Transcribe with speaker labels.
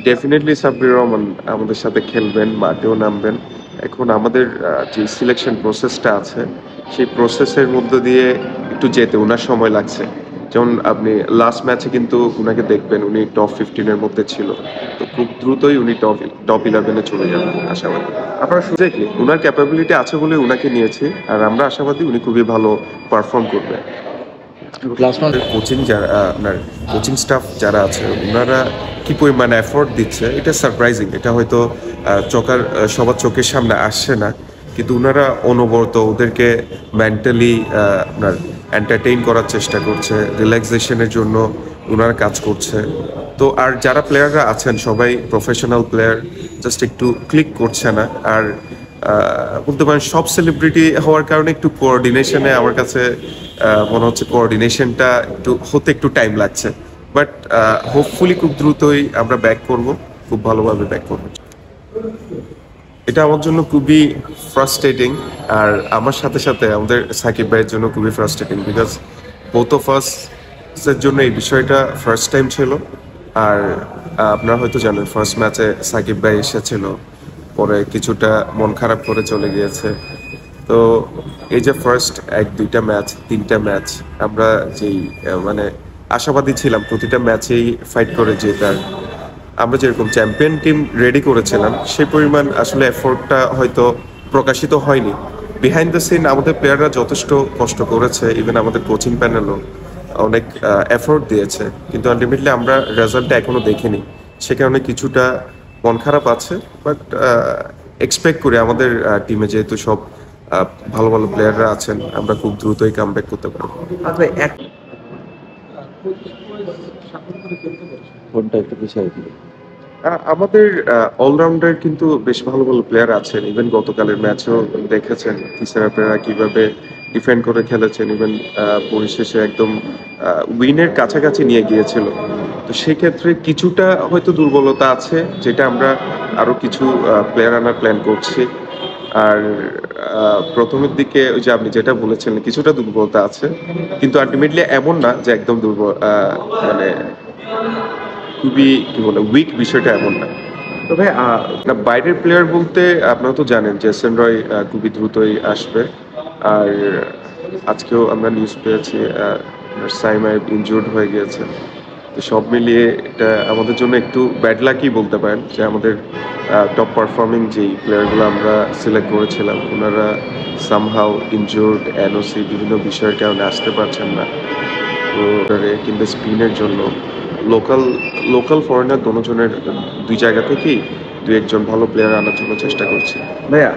Speaker 1: Definitely Sabbir Rahman আমাদের সাথে খেলবেন, মাঠেও নামবেন। এখন আমাদের যে সিলেকশন প্রসেসটা আছে, সেই প্রসেসের মধ্য দিয়ে একটু যেতে উনার সময় লাগছে। যেমন আপনি লাস্ট ম্যাচে কিন্তু উনাকে দেখবেন, উনি টপ 15 এর মধ্যে ছিল। তো খুব দ্রুতই উনি টপ 11 এ চলে যাবেন আশাবাদী। আপনারা শুনে কি উনার ক্যাপাবিলিটি আছে বলে উনাকে নিয়েছি, আর আমরা আশাবাদী উনি খুবই ভালো পারফর্ম করবে। কোচিং যারা আপনার কোচিং স্টাফ যারা আছে ওনারা কি পরিমাণ এফোর্ট দিচ্ছে এটা সারপ্রাইজিং। এটা হয়তো সবার চোখের সামনে আসছে না, কিন্তু ওনারা অনবরত ওদেরকে মেন্টালি আপনার এন্টারটেইন করার চেষ্টা করছে, রিল্যাক্সেশনের জন্য ওনারা কাজ করছে। তো আর যারা প্লেয়াররা আছেন সবাই প্রফেশনাল প্লেয়ার, জাস্ট একটু ক্লিক করছে না। আর বলতে পারেন সব সেলিব্রিটি হওয়ার কারণে একটু কোঅর্ডিনেশনে আমার কাছে মনে হচ্ছে কোঅর্ডিনেশনটা একটু টাইম লাগছে। বাট হোপফুলি খুব দ্রুতই আমরা ব্যাক করব, খুব ভালোভাবে ব্যাক করব। এটা আমার জন্য খুবই ফ্রাস্ট্রেটিং, আর আমার সাথে সাথে আমাদের সাকিব ভাইয়ের জন্য খুবই frustrating, because both of us এর জন্য এই বিষয়টা ফার্স্ট টাইম ছিল। আর আপনারা হয়তো জানেন ফার্স্ট ম্যাচে সাকিব ভাই এসেছিল, পরে কিছুটা মন খারাপ করে চলে গিয়েছে। তো এই যে ফার্স্ট 1-2টা ম্যাচ 3টা ম্যাচ আমরা যেই মানে আশাবাদী ছিলাম প্রতিটা ম্যাচেই ফাইট করে জেতার, আমরা যেরকম চ্যাম্পিয়ন টিম রেডি করেছিলাম সেই পরিমাণ আসলে এফোর্টটা হয়তো প্রকাশিত হয়নি। বিহাইন্ড দ্য সিন আমাদের প্লেয়াররা যথেষ্ট কষ্ট করেছে, ইভেন আমাদের কোচিং প্যানেলও অনেক এফোর্ট দিয়েছে, কিন্তু আলটিমেটলি আমরা রেজাল্টটা এখনো দেখিনি। সে কারণে কিছুটা মন খারাপ আছে। বাট এক্সপেক্ট করি আমাদের টিমে যেহেতু সব ভালো ভালো প্লেয়াররা আছেন, আমরা খুব দ্রুতই কামব্যাক করতে পারবো। আমাদের অলরাউন্ডার কিন্তু বেশ ভালো ভালো প্লেয়ার আছেন। ইভেন গতকালের ম্যাচও দেখেছেন থিসারা পেরেরা কিভাবে ডিফেন্ড করে খেলেছেন, ইভেন পরিশেষে একদম উইনের কাছাকাছি নিয়ে গিয়েছিল। তো সেক্ষেত্রে কিছুটা হয়তো দুর্বলতা আছে, যেটা আমরা আরো কিছু প্লেয়ার আনার প্ল্যান করছি। আর প্রথমের দিকে ওই যে আপনি যেটা বলেছিলেন কিছুটা দুর্বলতা আছে, কিন্তু আলটিমেটলি এমন না যে একদম দুর্বল, মানে খুবই কি বলে উইক বিষয়টা এমন না। তবে না, বাইরের প্লেয়ার বলতে আপনারা তো জানেন জেসন রয় খুবই দ্রুতই আসবে। আর আজকেও আমরা নিউজ পেয়েছি সাইমাই ইনজুর্ড হয়ে গিয়েছে। তো সব মিলিয়ে এটা আমাদের জন্য একটু ব্যাড লাকই বলতে পারেন যে আমাদের টপ পারফর্মিং যেই প্লেয়ারগুলো আমরা সিলেক্ট করেছিলাম ওনারা সামহাউ ইনজুর্ড, এনওসি বিভিন্ন বিষয়ের কারণে আসতে পারছেন না। তো কিংবা স্পিনের জন্য লোকাল লোকাল ফরেনার দুজনের দুই জায়গা থেকেই 2-1 জন ভালো প্লেয়ার আনার জন্য চেষ্টা করছি।
Speaker 2: ভাইয়া